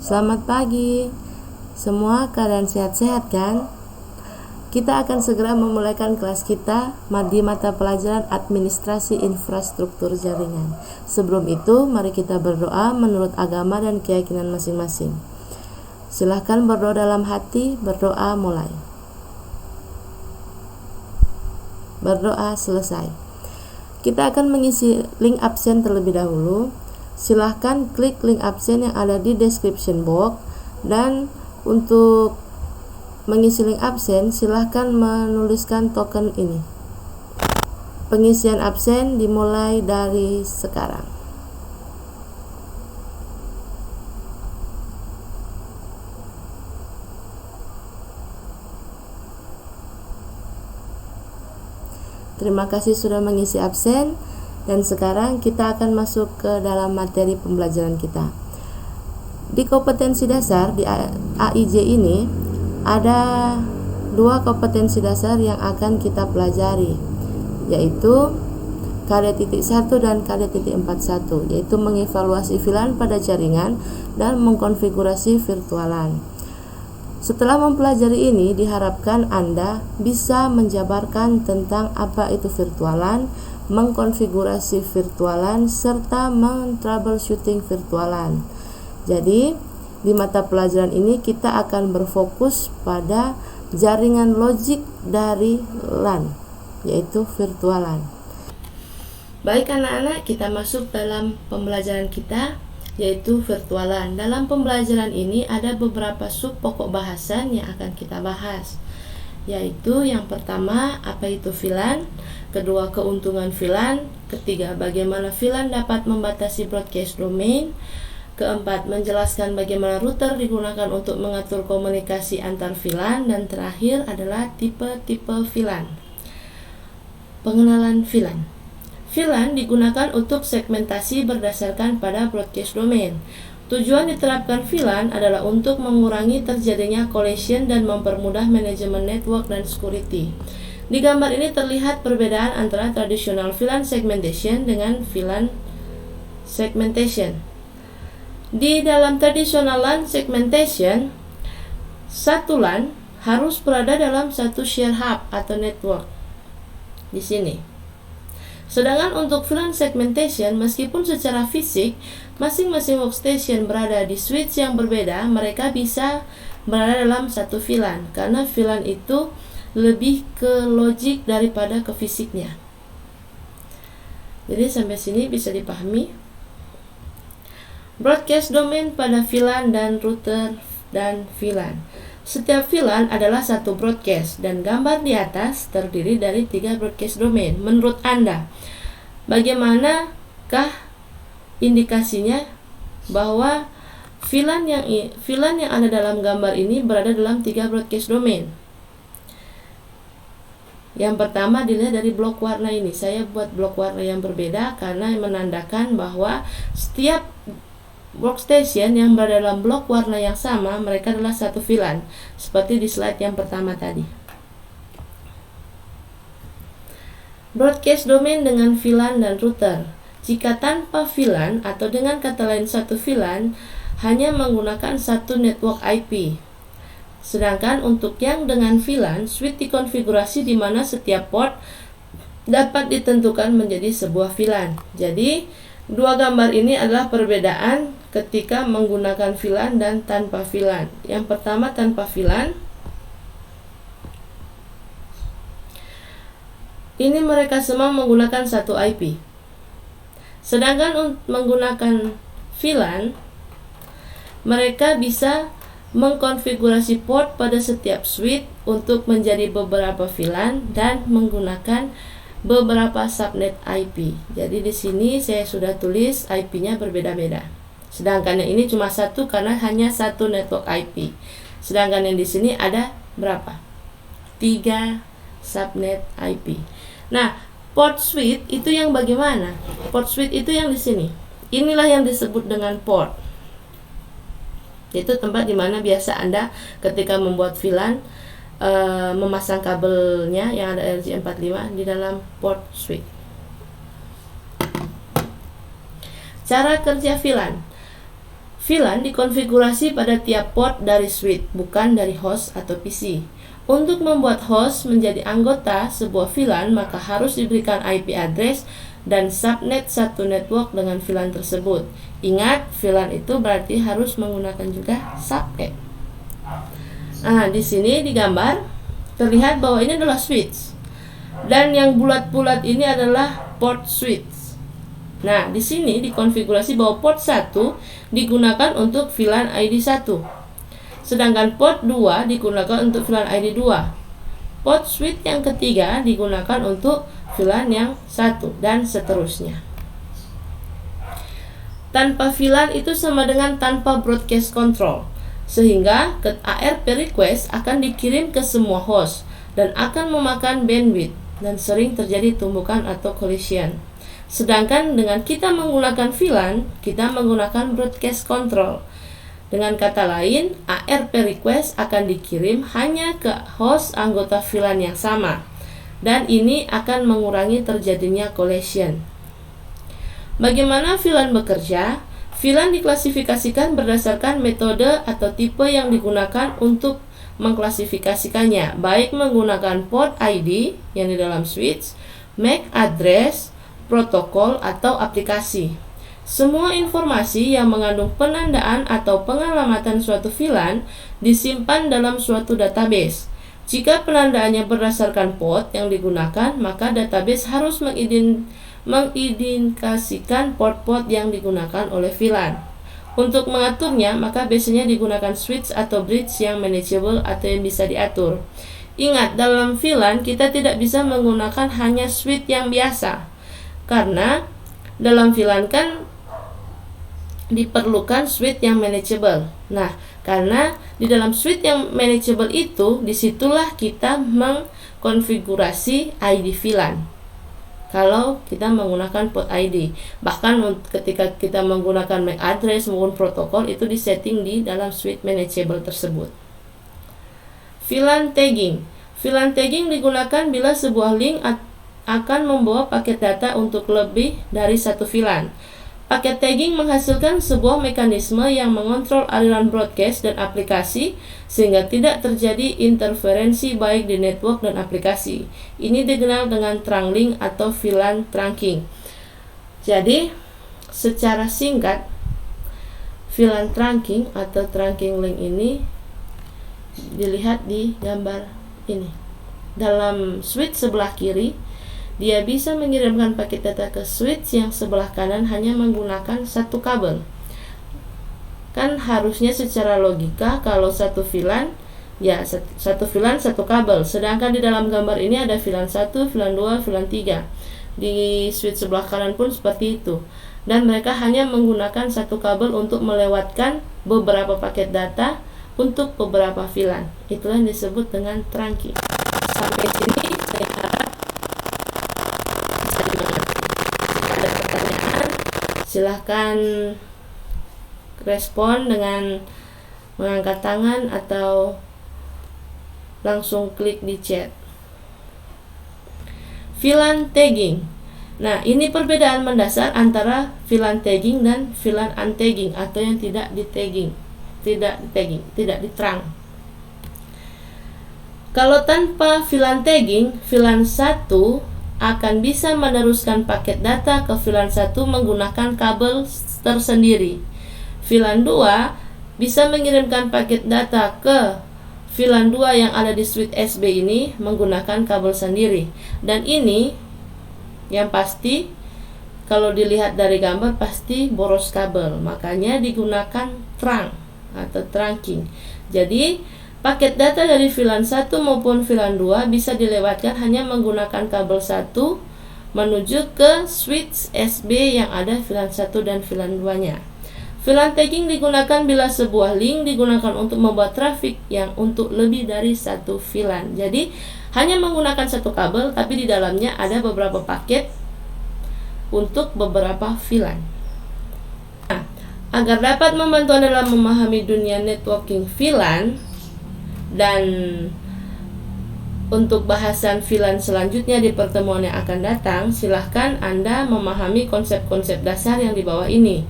Selamat pagi. Semua keadaan sehat-sehat kan? Kita akan segera memulaikan kelas kita di mata pelajaran Administrasi Infrastruktur Jaringan. Sebelum itu, mari kita berdoa menurut agama dan keyakinan masing-masing. Silahkan berdoa dalam hati, berdoa mulai. Berdoa selesai. Kita akan mengisi link absen terlebih dahulu. Silahkan klik link absen yang ada di description box, dan untuk mengisi link absen silahkan menuliskan token ini. Pengisian absen dimulai dari sekarang. Terima kasih sudah mengisi absen. Dan sekarang kita akan masuk ke dalam materi pembelajaran kita. Di kompetensi dasar di AIJ ini ada dua kompetensi dasar yang akan kita pelajari, yaitu KD.1 dan KD.41, yaitu mengevaluasi VLAN pada jaringan dan mengkonfigurasi virtualan. Setelah mempelajari ini, diharapkan Anda bisa menjabarkan tentang apa itu virtualan, mengkonfigurasi virtualan, serta men-troubleshooting virtualan. Jadi, di mata pelajaran ini kita akan berfokus pada jaringan logik dari LAN, yaitu virtualan. Baik anak-anak, kita masuk dalam pembelajaran kita, yaitu virtualan. Dalam pembelajaran ini ada beberapa sub pokok bahasan yang akan kita bahas, yaitu yang pertama, apa itu VLAN, kedua, keuntungan VLAN, ketiga, bagaimana VLAN dapat membatasi broadcast domain, keempat, menjelaskan bagaimana router digunakan untuk mengatur komunikasi antar VLAN, dan terakhir adalah tipe-tipe VLAN. Pengenalan VLAN. VLAN digunakan untuk segmentasi berdasarkan pada broadcast domain. Tujuan diterapkan VLAN adalah untuk mengurangi terjadinya collision dan mempermudah manajemen network dan security. Di gambar ini terlihat perbedaan antara tradisional VLAN segmentation dengan VLAN segmentation. Di dalam tradisional LAN segmentation, satu LAN harus berada dalam satu share hub atau network di sini. Sedangkan untuk VLAN segmentation, meskipun secara fisik masing-masing workstation berada di switch yang berbeda, mereka bisa berada dalam satu VLAN, karena VLAN itu lebih ke logik daripada ke fisiknya. Jadi sampai sini bisa dipahami. Broadcast domain pada VLAN dan router dan VLAN. Setiap VLAN adalah satu broadcast, dan gambar di atas terdiri dari 3 broadcast domain. Menurut Anda, bagaimanakah indikasinya bahwa VLAN yang ada dalam gambar ini berada dalam 3 broadcast domain? Yang pertama dilihat dari blok warna ini. Saya buat blok warna yang berbeda karena menandakan bahwa setiap workstation yang berada dalam blok warna yang sama, mereka adalah satu VLAN, seperti di slide yang pertama tadi. Broadcast domain dengan VLAN dan router. Jika tanpa VLAN, atau dengan kata lain satu VLAN, hanya menggunakan satu network IP. Sedangkan untuk yang dengan VLAN, switch dikonfigurasi di mana setiap port dapat ditentukan menjadi sebuah VLAN. Jadi, dua gambar ini adalah perbedaan ketika menggunakan VLAN dan tanpa VLAN. Yang pertama, tanpa VLAN. Ini mereka semua menggunakan satu IP. Sedangkan menggunakan VLAN, mereka bisa mengkonfigurasi port pada setiap switch untuk menjadi beberapa VLAN dan menggunakan beberapa subnet IP. Jadi di sini saya sudah tulis IP-nya berbeda-beda. Sedangkan yang ini cuma satu karena hanya satu network IP. Sedangkan yang di sini ada berapa? 3 subnet IP. Nah, port switch itu yang bagaimana? Port switch itu yang di sini. Inilah yang disebut dengan port. Itu tempat di mana biasa Anda ketika membuat VLAN memasang kabelnya yang ada RJ45 di dalam port switch. Cara kerja VLAN. VLAN dikonfigurasi pada tiap port dari switch, bukan dari host atau PC. Untuk membuat host menjadi anggota sebuah VLAN, maka harus diberikan IP address dan subnet satu network dengan VLAN tersebut. Ingat, VLAN itu berarti harus menggunakan juga subnet. Nah, di sini digambar terlihat bahwa ini adalah switch. Dan yang bulat-bulat ini adalah port switch. Nah, di sini dikonfigurasi bahwa port 1 digunakan untuk VLAN ID 1. Sedangkan port 2 digunakan untuk VLAN ID 2. Port switch yang ketiga digunakan untuk VLAN yang 1 dan seterusnya. Tanpa VLAN itu sama dengan tanpa broadcast control, sehingga ARP request akan dikirim ke semua host dan akan memakan bandwidth dan sering terjadi tumbukan atau collision. Sedangkan dengan kita menggunakan VLAN, kita menggunakan broadcast control. Dengan kata lain, ARP request akan dikirim hanya ke host anggota VLAN yang sama, dan ini akan mengurangi terjadinya collision. Bagaimana VLAN bekerja? VLAN diklasifikasikan berdasarkan metode atau tipe yang digunakan untuk mengklasifikasikannya, baik menggunakan port ID yang di dalam switch, MAC address, protokol, atau aplikasi. Semua informasi yang mengandung penandaan atau pengalamatan suatu VLAN disimpan dalam suatu database. Jika penandaannya berdasarkan port yang digunakan, maka database harus mengidentifikasikan port-port yang digunakan oleh VLAN. Untuk mengaturnya, maka biasanya digunakan switch atau bridge yang manageable atau yang bisa diatur. Ingat, dalam VLAN kita tidak bisa menggunakan hanya switch yang biasa, karena dalam VLAN kan diperlukan switch yang manageable. Nah, karena di dalam switch yang manageable itu, disitulah kita mengkonfigurasi ID VLAN. Kalau kita menggunakan port ID, bahkan ketika kita menggunakan MAC address maupun protokol, itu disetting di dalam switch manageable tersebut. VLAN tagging. VLAN tagging digunakan bila sebuah link akan membawa paket data untuk lebih dari satu VLAN. Paket tagging menghasilkan sebuah mekanisme yang mengontrol aliran broadcast dan aplikasi sehingga tidak terjadi interferensi baik di network dan aplikasi. Ini dikenal dengan trunk link atau VLAN trunking. Jadi, secara singkat, VLAN trunking atau trunking link ini dilihat di gambar ini. Dalam switch sebelah kiri, dia bisa mengirimkan paket data ke switch yang sebelah kanan hanya menggunakan satu kabel. Kan harusnya secara logika kalau satu VLAN, ya satu VLAN satu kabel. Sedangkan di dalam gambar ini ada VLAN 1, VLAN 2, VLAN 3. Di switch sebelah kanan pun seperti itu. Dan mereka hanya menggunakan satu kabel untuk melewatkan beberapa paket data untuk beberapa VLAN. Itulah yang disebut dengan trunking. Sampai sini saya harap silahkan respon dengan mengangkat tangan atau langsung klik di chat. VLAN tagging. Nah, ini perbedaan mendasar antara VLAN tagging dan VLAN untagging atau yang tidak di tagging, tidak di trunk. Kalau tanpa VLAN tagging, VLAN 1 akan bisa meneruskan paket data ke VLAN 1 menggunakan kabel tersendiri. VLAN 2 bisa mengirimkan paket data ke VLAN 2 yang ada di switch SB ini menggunakan kabel sendiri. Dan ini yang pasti kalau dilihat dari gambar pasti boros kabel. Makanya digunakan trunk atau trunking. Jadi paket data dari VLAN 1 maupun VLAN 2 bisa dilewatkan hanya menggunakan kabel 1 menuju ke switch SB yang ada VLAN 1 dan VLAN 2-nya. VLAN tagging digunakan bila sebuah link digunakan untuk membuat trafik yang untuk lebih dari satu VLAN. Jadi hanya menggunakan satu kabel tapi di dalamnya ada beberapa paket untuk beberapa VLAN. Nah, agar dapat membantu Anda dalam memahami dunia networking VLAN dan untuk bahasan VLAN selanjutnya di pertemuan yang akan datang, silahkan Anda memahami konsep-konsep dasar yang di bawah ini.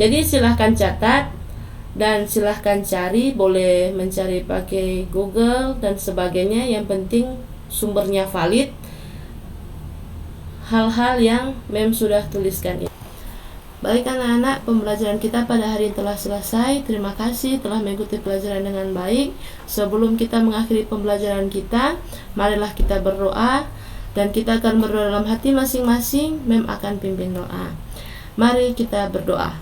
Jadi silahkan catat dan silahkan cari, boleh mencari pakai Google dan sebagainya, yang penting sumbernya valid, hal-hal yang Mem sudah tuliskan ini. Baik anak-anak, pembelajaran kita pada hari ini telah selesai. Terima kasih telah mengikuti pelajaran dengan baik. Sebelum kita mengakhiri pembelajaran kita, marilah kita berdoa, dan kita akan berdoa dalam hati masing-masing. Mem akan pimpin doa. Mari kita berdoa.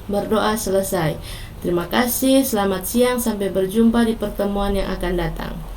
Berdoa selesai. Terima kasih, selamat siang, sampai berjumpa di pertemuan yang akan datang.